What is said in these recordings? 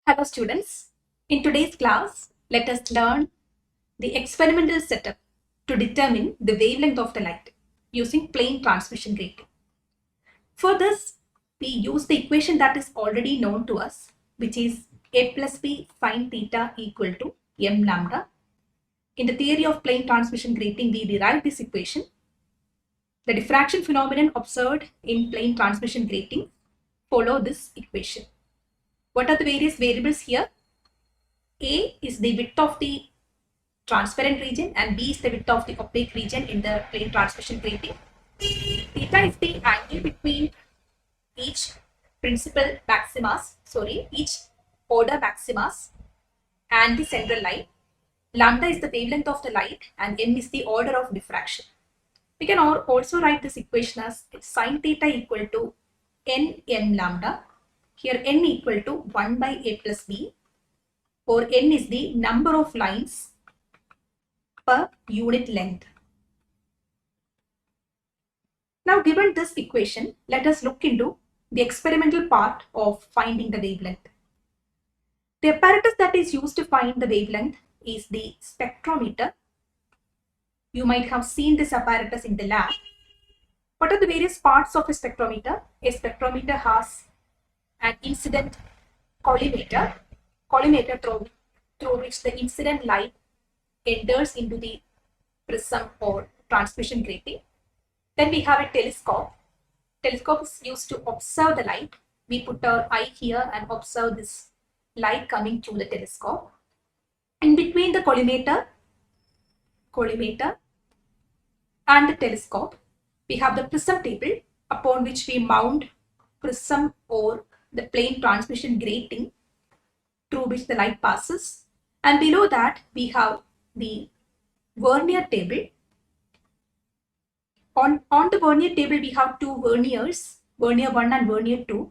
Hello students, in today's class, let us learn the experimental setup to determine the wavelength of the light using plane transmission grating. For this, we use the equation that is already known to us, which is A plus B sine theta equal to m lambda. In the theory of plane transmission grating, we derive this equation. The diffraction phenomenon observed in plane transmission grating follow this equation. What are the various variables here? A is the width of the transparent region and B is the width of the opaque region in the plane transmission grating. Theta is the angle between each each order maximas and the central line. Lambda is the wavelength of the light and m is the order of diffraction. We can also write this equation as sine theta equal to n m lambda. Here n equal to 1 by A plus B, or n is the number of lines per unit length. Now, given this equation, let us look into the experimental part of finding the wavelength. The apparatus that is used to find the wavelength is the spectrometer. You might have seen this apparatus in the lab. What are the various parts of a spectrometer? A spectrometer has an incident collimator through which the incident light enters into the prism or transmission grating. Then we have a telescope. Telescope is used to observe the light. We put our eye here and observe this light coming through the telescope. In between the collimator and the telescope, we have the prism table upon which we mount prism or the plane transmission grating through which the light passes. And below that, we have the vernier table. On the vernier table, we have two verniers, vernier 1 and vernier 2.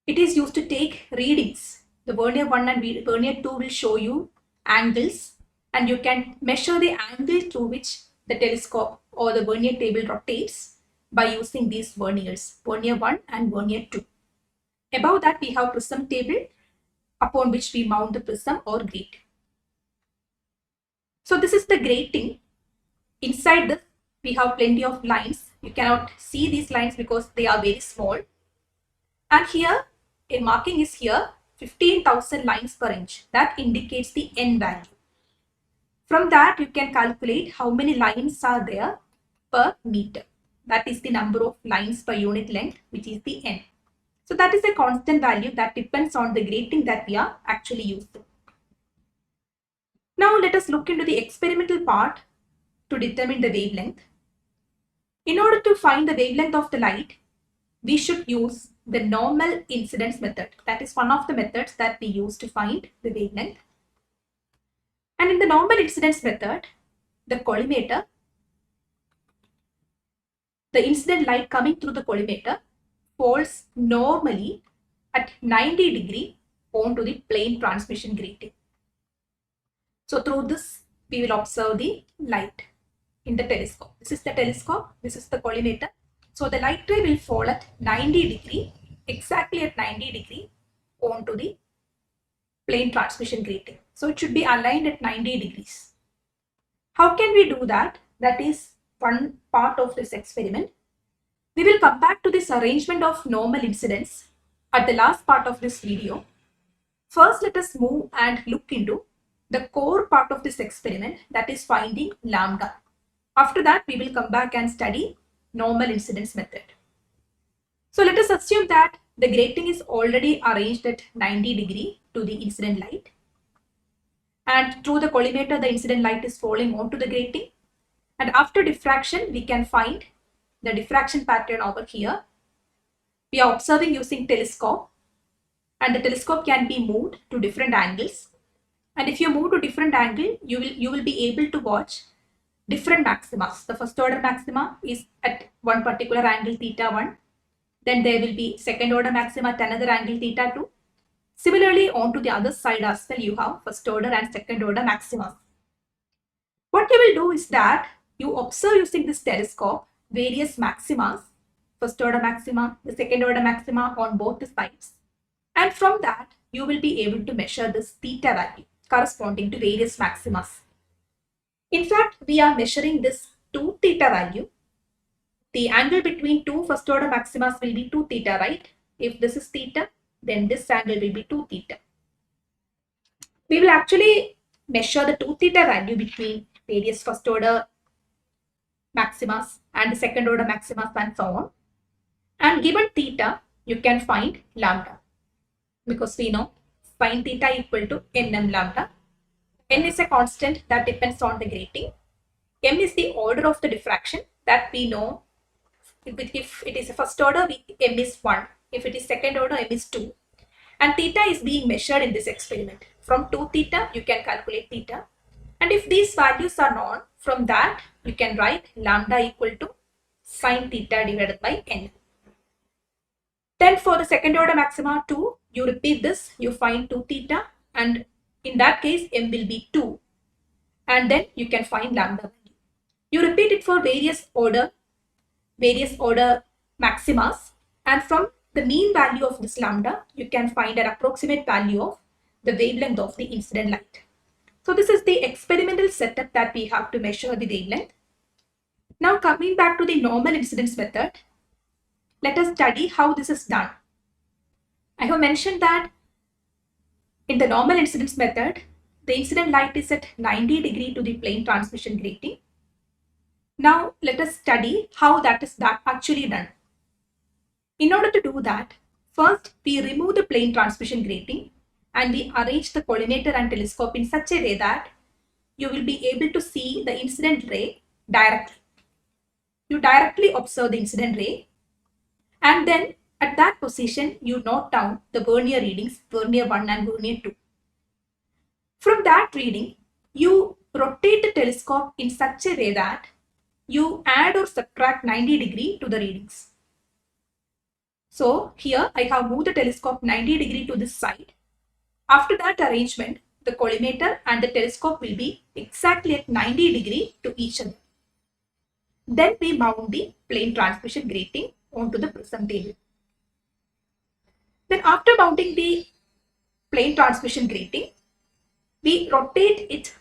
It is used to take readings. The vernier 1 and vernier 2 will show you angles, and you can measure the angle through which the telescope or the vernier table rotates by using these verniers, vernier 1 and vernier 2. Above that, we have prism table upon which we mount the prism or grating. So this is the grating. Inside this, we have plenty of lines. You cannot see these lines because they are very small. And here, a marking is here, 15,000 lines per inch. That indicates the n value. From that, you can calculate how many lines are there per meter. That is the number of lines per unit length, which is the n. So that is a constant value that depends on the grating that we are actually using. Now let us look into the experimental part to determine the wavelength. In order to find the wavelength of the light, we should use the normal incidence method. That is one of the methods that we use to find the wavelength. And in the normal incidence method, the collimator, the incident light coming through the collimator falls normally at 90 degree onto the plane transmission grating. So through this, we will observe the light in the telescope. This is the telescope, this is the collimator. So the light ray will fall at 90 degree, exactly at 90 degree onto the plane transmission grating. So it should be aligned at 90 degrees. How can we do that? That is one part of this experiment. We will come back to this arrangement of normal incidence at the last part of this video. First, let us move and look into the core part of this experiment, that is finding lambda. After that, we will come back and study normal incidence method. So let us assume that the grating is already arranged at 90 degree to the incident light. And through the collimator, the incident light is falling onto the grating. And after diffraction, we can find the diffraction pattern over here. We are observing using telescope, and the telescope can be moved to different angles. And if you move to different angle, you will be able to watch different maxima. The first order maxima is at one particular angle theta 1. Then there will be second order maxima at another angle theta 2. Similarly, on to the other side as well, you have first order and second order maxima. What you will do is that you observe using this telescope various maximas, first order maxima, the second order maxima on both the sides. And from that, you will be able to measure this theta value corresponding to various maximas. In fact, we are measuring this 2 theta value. The angle between two first order maximas will be 2 theta, right? If this is theta, then this angle will be 2 theta. We will actually measure the 2 theta value between various first order maximas and the second order maximas and so on. And given theta, you can find lambda, because we know sine theta equal to nm lambda. N is a constant that depends on the grating. M is the order of the diffraction that we know. If it is a first order, m is 1. If it is second order, m is 2. And theta is being measured in this experiment. From 2 theta, you can calculate theta. And if these values are known, from that, you can write lambda equal to sine theta divided by n. Then for the second order maxima 2, you repeat this, you find 2 theta, and in that case, m will be 2. And then you can find lambda value. You repeat it for various order maximas, and from the mean value of this lambda, you can find an approximate value of the wavelength of the incident light. So this is the experimental setup that we have to measure the wavelength. Now coming back to the normal incidence method, let us study how this is done. I have mentioned that in the normal incidence method, the incident light is at 90 degree to the plane transmission grating. Now let us study how that is actually done. In order to do that, first we remove the plane transmission grating and we arrange the collimator and telescope in such a way that you will be able to see the incident ray directly. You directly observe the incident ray, and then at that position you note down the vernier readings, vernier 1 and vernier 2. From that reading, you rotate the telescope in such a way that you add or subtract 90 degree to the readings. So here I have moved the telescope 90 degree to this side. After that arrangement, the collimator and the telescope will be exactly at 90 degree to each other. Then we mount the plane transmission grating onto the prism table. Then after mounting the plane transmission grating, we rotate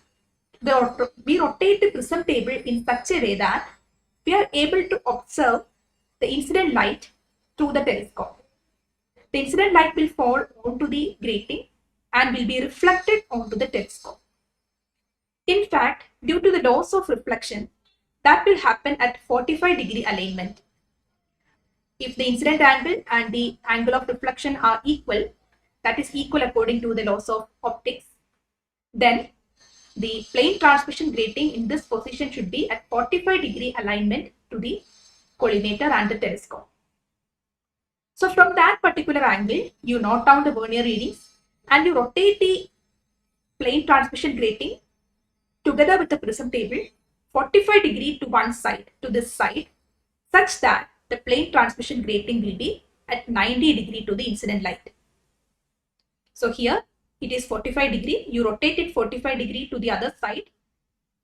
the prism table in such a way that we are able to observe the incident light through the telescope. The incident light will fall onto the grating and will be reflected onto the telescope. In fact, due to the laws of reflection, that will happen at 45 degree alignment. If the incident angle and the angle of reflection are equal, that is equal according to the laws of optics, then the plane transmission grating in this position should be at 45 degree alignment to the collimator and the telescope. So from that particular angle, you note down the vernier readings and you rotate the plane transmission grating together with the prism table 45 degree to one side, to this side, such that the plane transmission grating will be at 90 degree to the incident light. So here it is 45 degree, you rotate it 45 degree to the other side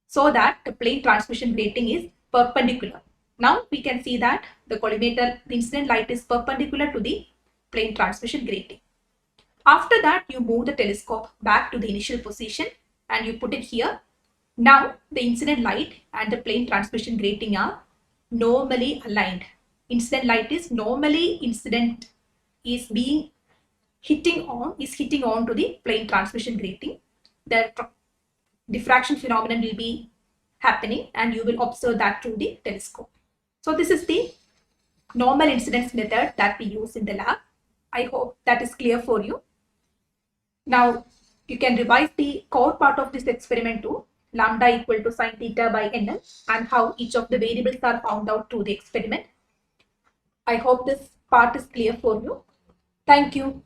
so that the plane transmission grating is perpendicular. Now we can see that the collimator, the incident light is perpendicular to the plane transmission grating. After that, you move the telescope back to the initial position and you put it here. Now the incident light and the plane transmission grating are normally aligned. Incident light is normally hitting on to the plane transmission grating. The diffraction phenomenon will be happening and you will observe that through the telescope. So this is the normal incidence method that we use in the lab. I hope that is clear for you. Now you can revise the core part of this experiment too, lambda equal to sine theta by nl, and how each of the variables are found out through the experiment. I hope this part is clear for you. Thank you.